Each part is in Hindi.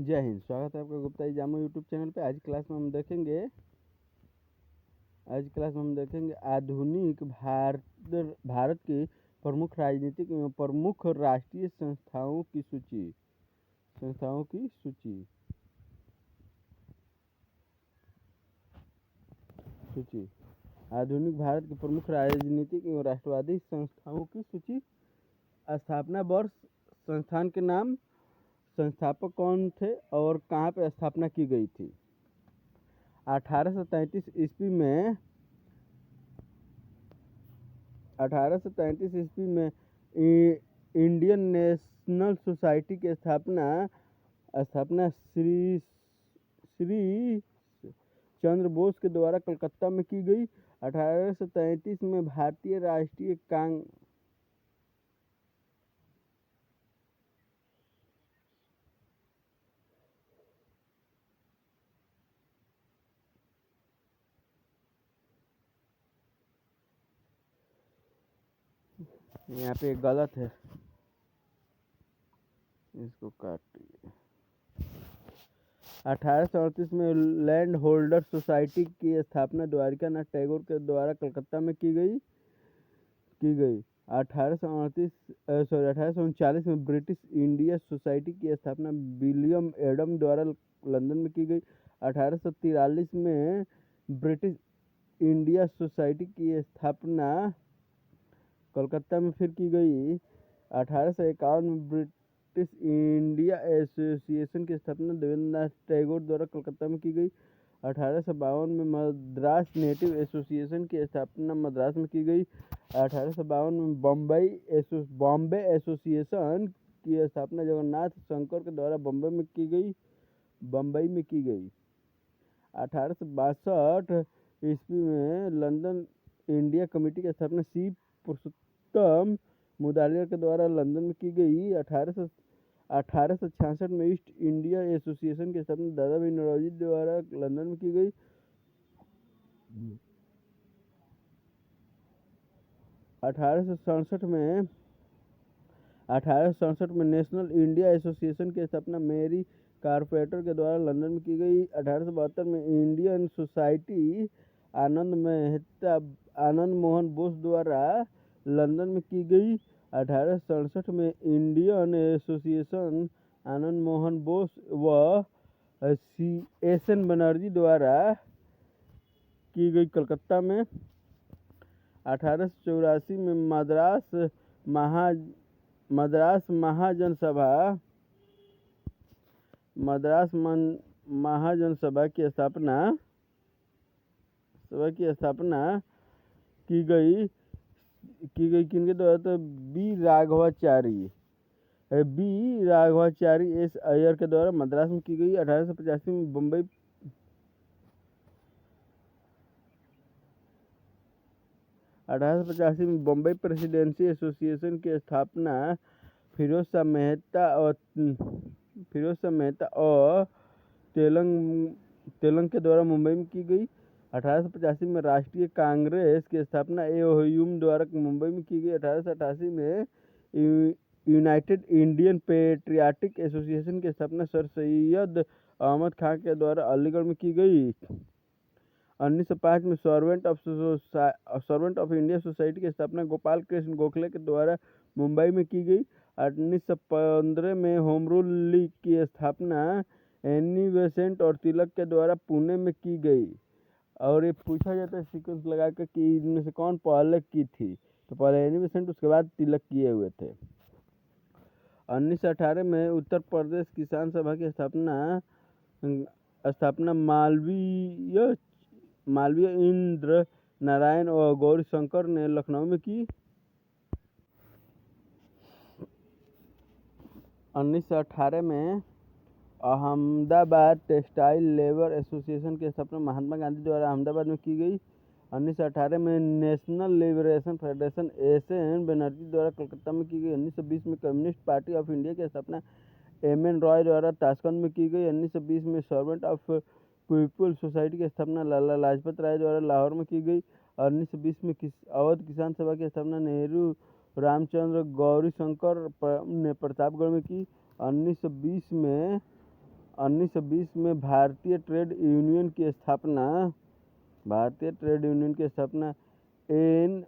जय हिंद। स्वागत है आपका गुप्ता जी जामो यूट्यूब चैनल पे। आज क्लास में हम देखेंगे आधुनिक भारत की प्रमुख राजनीतिक एवं प्रमुख राष्ट्रीय संस्थाओं की सूची। आधुनिक भारत की प्रमुख राजनीतिक एवं राष्ट्रवादी संस्थाओं की सूची। स्थापना वर्ष, संस्थान के नाम, संस्थापक कौन थे और कहाँ पर स्थापना की गई थी। 1833 ईस्वी में इंडियन नेशनल सोसाइटी की स्थापना श्री चंद्र बोस के द्वारा कलकत्ता में की गई। 1833 में भारतीय राष्ट्रीय कांग्रेस यहाँ पे गलत है, इसको काटिए। 1838 में लैंड होल्डर सोसाइटी की स्थापना द्वारिका नाथ टैगोर के द्वारा कलकत्ता में की गई। 1839 में ब्रिटिश इंडिया सोसाइटी की स्थापना विलियम एडम द्वारा लंदन में की गई। 1843 में ब्रिटिश इंडिया सोसाइटी की स्थापना कलकत्ता में फिर की गई। 1851 में ब्रिटिश इंडिया एसोसिएशन की स्थापना देवेंद्रनाथ टैगोर द्वारा कलकत्ता में की गई। 1852 में मद्रास नेटिव एसोसिएशन की स्थापना मद्रास में की गई। 1852 में बॉम्बे एसोसिएशन की स्थापना जगन्नाथ शंकर के द्वारा बम्बई में की गई। 1862 ईस्वी में लंदन इंडिया कमेटी की स्थापना सी पुरुषोत्तम मुदालियर के द्वारा लंदन में की गई। 1866 में ईस्ट इंडिया एसोसिएशन की स्थापना दादा भाई नौरोजी द्वारा लंदन में की गई। 1867 में नेशनल इंडिया एसोसिएशन की स्थापना मैरी कारपेंटर के द्वारा लंदन में की गई। 1872 में इंडियन सोसाइटी आनंद मोहन बोस द्वारा लंदन में की गई। 1867 में इंडियन एसोसिएशन आनंद मोहन बोस व CSN बनर्जी द्वारा की गई कलकत्ता में। 1884 में मद्रास महाजनसभा की स्थापना की गई किनके द्वारा, तो बी राघवाचारी एस अय्यर के द्वारा मद्रास में की गई। 1885 में बम्बई प्रेसिडेंसी एसोसिएशन की स्थापना फिरोज शाह मेहता और तेलंग के द्वारा मुंबई में की गई। 1885 में राष्ट्रीय कांग्रेस की स्थापना ह्यूम द्वारा मुंबई में की गई। 1888 में यूनाइटेड इंडियन पेट्रियाटिक एसोसिएशन की स्थापना सर सैयद अहमद खान के द्वारा अलीगढ़ में की गई। 1905 में सर्वेंट ऑफ इंडिया सोसाइटी की स्थापना गोपाल कृष्ण गोखले के द्वारा मुंबई में की गई। 1915 में होम रूल लीग की स्थापना एनी बेसेंट और तिलक के द्वारा पुणे में की गई। और ये पूछा जाता है सीक्वेंस लगा कर कि इनमें से कौन पहले की थी, तो पहले एनी बेसेंट, उसके बाद तिलक किए हुए थे। 1918 में उत्तर प्रदेश किसान सभा की स्थापना मालवीय इंद्र नारायण और गौरी शंकर ने लखनऊ में की। 1918 में अहमदाबाद टेक्सटाइल लेबर एसोसिएशन की स्थापना महात्मा गांधी द्वारा अहमदाबाद में की गई। 1918 में national liberation federation SN Banerjee द्वारा कलकत्ता में की गई। 1920 में कम्युनिस्ट पार्टी ऑफ इंडिया की स्थापना MN रॉय द्वारा ताशकंद में की गई। 1920 में सर्वेंट ऑफ पीपुल सोसाइटी की स्थापना लाला लाजपत राय द्वारा लाहौर में की गई। 1920 में अवध किसान सभा की स्थापना नेहरू रामचंद्र गौरी शंकर ने प्रतापगढ़ में की। 1920 में 1920 में भारतीय ट्रेड यूनियन की स्थापना एन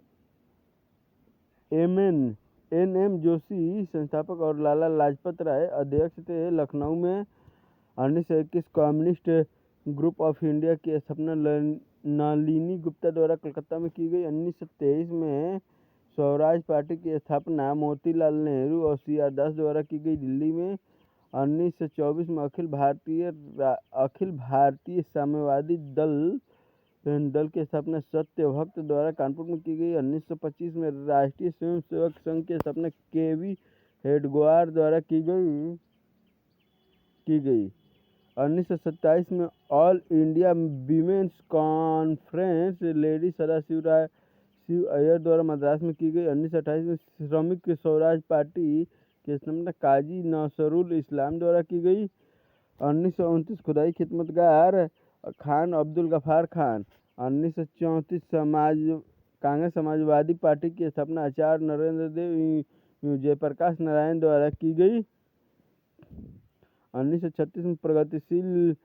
एम जोशी संस्थापक और लाला लाजपत राय अध्यक्ष थे। लखनऊ में 1921 कम्युनिस्ट ग्रुप ऑफ इंडिया की स्थापना नलिनी गुप्ता द्वारा कलकत्ता में की गई। 1923 में स्वराज पार्टी की स्थापना मोतीलाल नेहरू और CR दास द्वारा की गई दिल्ली में। 1924 में अखिल भारतीय साम्यवादी दल की स्थापना सत्यभक्त द्वारा कानपुर में की गई। 1925 में राष्ट्रीय स्वयंसेवक संघ की स्थापना KV हेडगेवार द्वारा की गई। 1927 में all India women's conference lady Sadashiv Iyer द्वारा मद्रास में की गई। 1928 में श्रमिक स्वराज पार्टी की स्थापना काजी नसरुल इस्लाम द्वारा की गई। 1929 खुदाई खिदमतगार खान अब्दुल गफ्फार खान। 1934 कांग्रेस समाजवादी पार्टी की स्थापना आचार्य नरेंद्र देव जयप्रकाश नारायण द्वारा की गई। 1936 में प्रगतिशील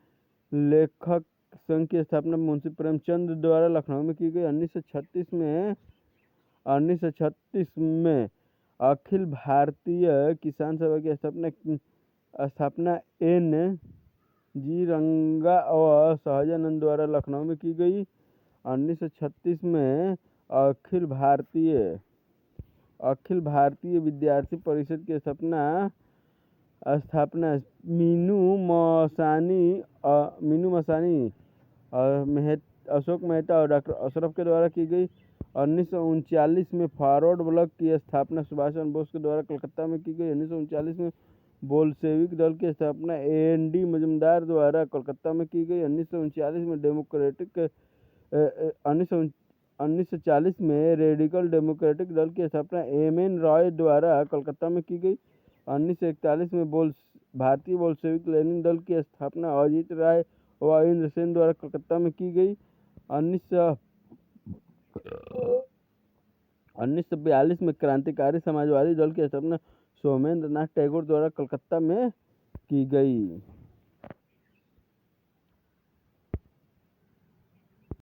लेखक संघ की स्थापना मुंशी प्रेमचंद द्वारा लखनऊ में की गई। 1936 में अखिल भारतीय किसान सभा की स्थापना NG रंगा और सहजानंद द्वारा लखनऊ में की गई। 1936 में अखिल भारतीय विद्यार्थी परिषद की स्थापना मीनू मसानी अशोक मेहता और डॉक्टर अशरफ के द्वारा की गई। 1939 में फॉरवर्ड ब्लॉक की स्थापना सुभाष चंद्र बोस के द्वारा कलकत्ता में की गई। 1939 में बोल्शेविक दल की स्थापना AND मजुमदार द्वारा कलकत्ता में की गई। 1940 में रेडिकल डेमोक्रेटिक दल की स्थापना MN रॉय द्वारा कलकत्ता में की गई। 1941 में भारतीय बोल्शेविक लेनिन दल की स्थापना अजित राय और इंद्र सेन द्वारा कलकत्ता में की गई। 1942 में क्रांतिकारी समाजवादी दल की स्थापना सोमेंद्र नाथ टैगोर द्वारा कलकत्ता में की गई।